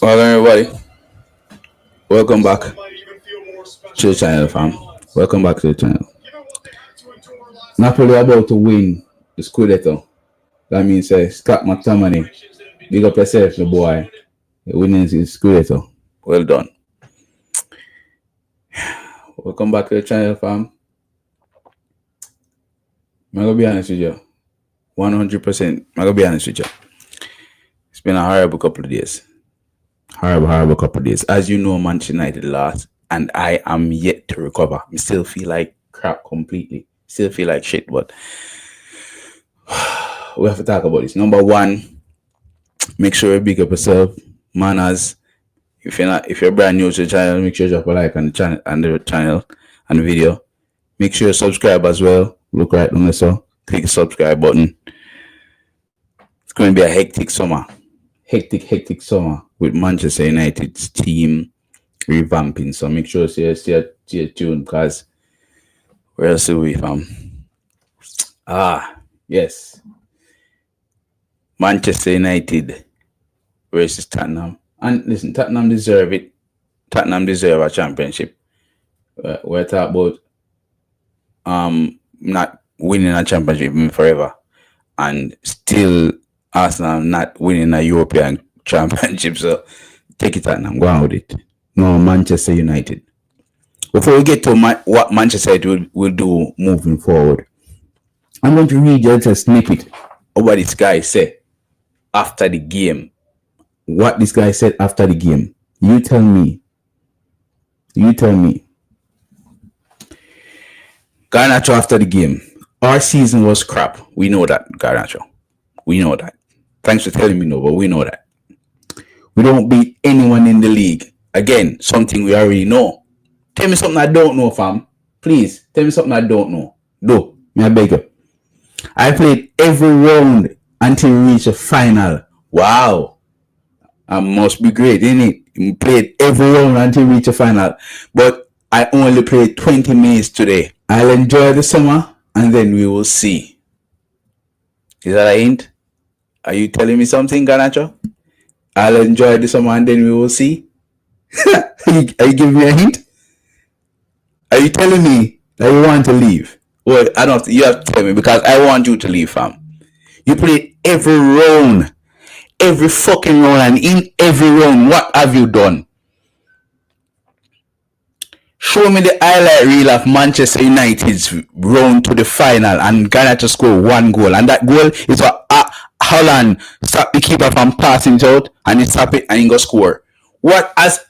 Well, everybody, welcome back to the channel, fam. Welcome back to the channel. Napoli about to win the Scudetto. That means Scott McTominay, big up yourself, my boy. You're winning the Scudetto. Well done. Welcome back to the channel, fam. I'm gonna be honest with you. 100%. I'm gonna be honest with you. It's been a horrible couple of days. Horrible couple of days. As you know, Manchester United lost, and I am yet to recover. I still feel like crap completely. Still feel like shit, but we have to talk about this. Number one, make sure you big up yourself. Manaz, if you're brand new to the channel, make sure you drop a like on the channel and the video. Make sure you subscribe as well. Look right on this, so click the subscribe button. It's going to be a hectic summer. Hectic summer with Manchester United's team revamping. So make sure you stay tuned, because where else are we from? Yes. Manchester United versus Tottenham. And listen, Tottenham deserve it. Tottenham deserve a championship. We're talking about not winning a championship forever, and still Arsenal not winning a European championship. So take it Tottenham, go on with it. No, Manchester United. Before we get to what Manchester United will do moving forward, I'm going to read just a snippet of what this guy said after the game. What this guy said after the game. You tell me. Garnacho after the game. Our season was crap. We know that, Garnacho. We know that. Thanks for telling me no, but we know that. We don't beat anyone in the league. Again, something we already know. Tell me something I don't know, fam. Please, tell me something I don't know. Do. Me I beg you. I played every round until we reach a final. Wow. I must be great, innit? We played every round until we reach a final. But I only played 20 minutes today. I'll enjoy the summer and then we will see. Is that a hint? Are you telling me something, Garnacho? I'll enjoy the summer and then we will see. Are you giving me a hint? Are you telling me that you want to leave? Well, I don't. You have to tell me, because I want you to leave, fam. You played every round, every fucking round, and in every round, what have you done? Show me the highlight reel of Manchester United's round to the final, and Garnacho score one goal, and that goal is what Holland stop the keeper from passing it out, and he stop it and he go score. What has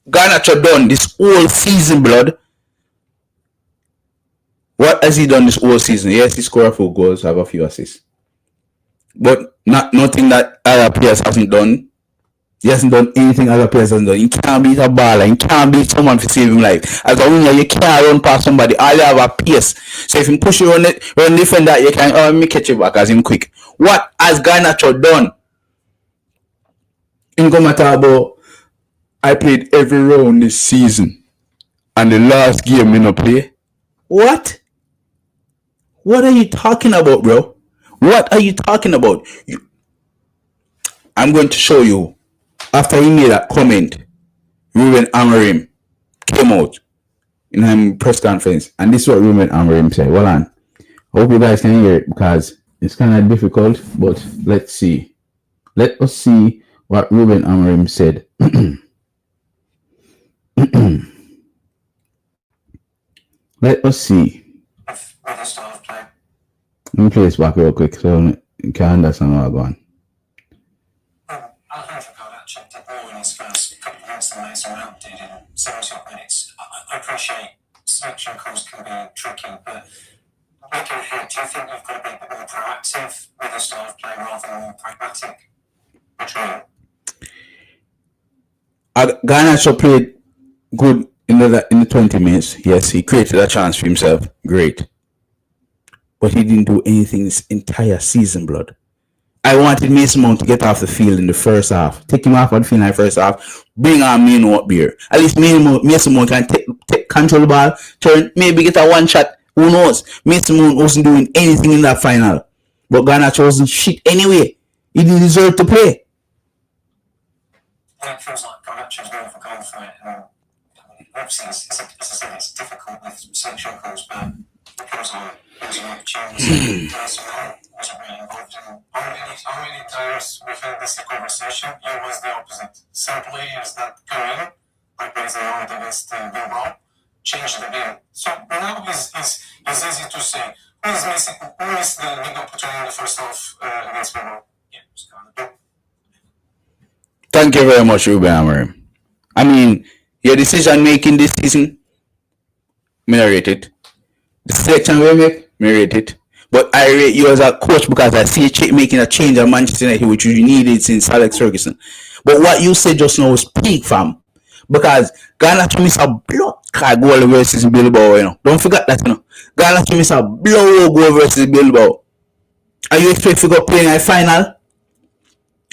Garnacho done this whole season, blood? What has he done this whole season? Yes, he scored a few goals, have a few assists, but nothing that other players hasn't done. He hasn't done anything other players hasn't done. He can't beat a baller. He can't beat someone for saving life. As a winger, you can't run past somebody. All you have a pace. So if you push you run defender, you can me catch you back as him quick. What has Garnacho done? In Gomatabo, I played every round this season, and the last game I not play. What? What are you talking about, bro? What are you talking about? I'm going to show you. After he made that comment, Ruben Amorim came out in a press conference, and this is what Ruben Amorim said. Well, I hope you guys can hear it, because it's kind of difficult, but let's see. Let us see what Ruben Amorim said. Let us see. Let me play this back real quick so you can understand what I'm going. I appreciate selection calls can be tricky, but looking ahead, do you think you've got to be a bit more proactive with the style of play rather than more pragmatic? I try. Garnacho played good in the 20 minutes. Yes, he created a chance for himself. Great. But he didn't do anything this entire season, blood. I wanted Mason Mount to get off the field in the first half. Take him off on the field in the first half. Bring on Mino up here. At least Mason Mount can take control the ball, turn, maybe get a one shot. Who knows? Mason Mount wasn't doing anything in that final. But Garnacho wasn't shit anyway. He didn't deserve to play. It feels like Garnacho's going for goal for it. Obviously, as I said, it's difficult with central goals, but because there was an opportunity, wasn't really involved in. I'm really curious within this conversation. It was the opposite. Some players that come in, like Brazil against Bilbao, changed the game. So now it's easy to say who is missing, who is the big opportunity in the first half against Bilbao. Yeah, it's kind of. Thank you very much, Ruben Amorim. I mean, your decision making this season, me not rate it. The selection we make, me rate it. But I rate you as a coach because I see you making a change at Manchester United, which you needed since Alex Ferguson. But what you said just now was peak, fam. Because Garnacho missed a blood goal versus Bilbao, you know. Don't forget that, you know. Garnacho missed a blow goal versus Bilbao. Are you expect to go play in a final?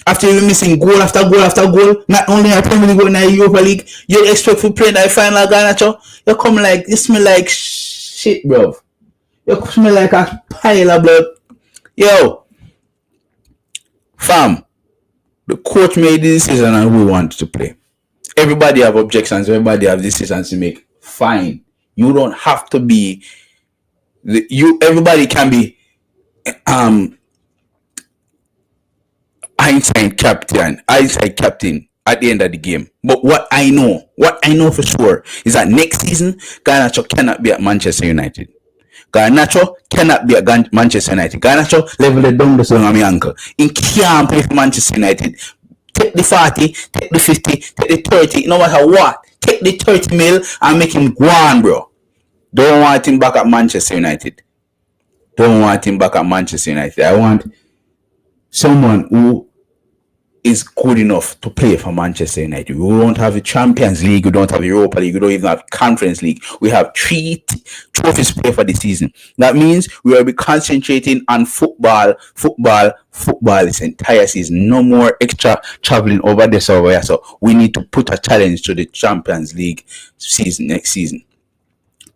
After you missing goal after goal after goal, not only in a Premier League but in a Europa League, you expect to play in a final, Garnacho? You come like, you smell like shit, bro. You smell like a pile of blood. Yo, fam, the coach made the decision and we want to play. Everybody have objections, everybody have decisions to make. Fine. You don't have to be, everybody can be, hindsight captain at the end of the game. But what I know for sure is that next season, Garnacho cannot be at Manchester United. Garnacho cannot be at Manchester United. Garnacho level it down the song on my ankle. He can't play for Manchester United. Take the 40, take the 50, take the 30, no matter what. Take the 30 mil and make him go on, bro. Don't want him back at Manchester United. I want someone who is good enough to play for Manchester United. We don't have the Champions League, we don't have the Europa League, we don't even have Conference League. We have 3 trophies to play for this season. That means we will be concentrating on football this entire season. No more extra traveling over this over here. So we need to put a challenge to the Champions League season next season.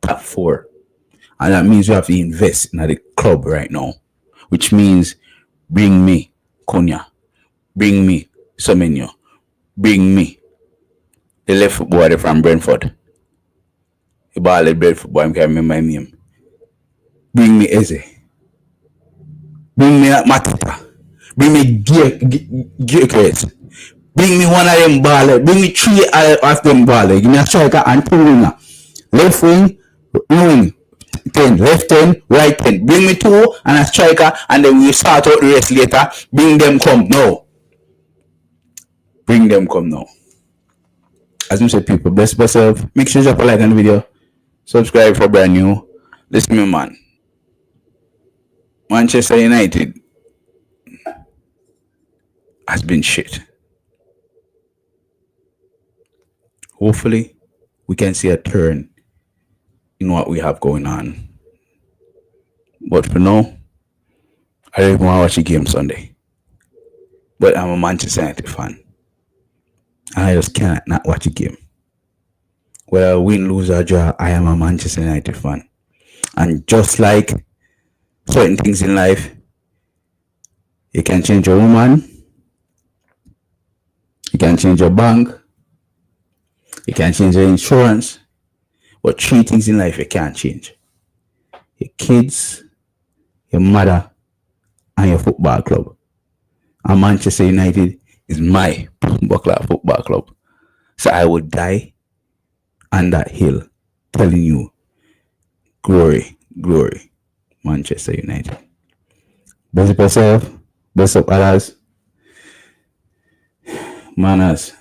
Top 4. And that means we have to invest in the club right now. Which means bring me Konya. Bring me Semenyo. Bring me the left footballer from Brentford. The ball at Brentford, I can't remember my name. Bring me Eze. Bring me Matita. Bring me Gyökeres. Bring me one of them ballers. Bring me 3 of them ballers. Give me a striker and 2 winger. Left wing, wing. 10, left 10, right 10. Bring me 2 and a striker, and then we start out the rest later. Bring them come now. As you said, people, bless yourself. Make sure you drop a like on the video. Subscribe for brand new. Listen to me, man. Manchester United has been shit. Hopefully, we can see a turn in what we have going on. But for now, I don't even want to watch the game Sunday. But I'm a Manchester United fan. And I just cannot not watch a game. Whether I win, lose, or draw, I am a Manchester United fan. And just like certain things in life, you can change your woman, you can change your bank, you can change your insurance, but 3 things in life you can't change. Your kids, your mother, and your football club. And Manchester United is my football club. So I would die on that hill telling you, glory, Manchester United. Bless up yourself, bless up others. Manaz.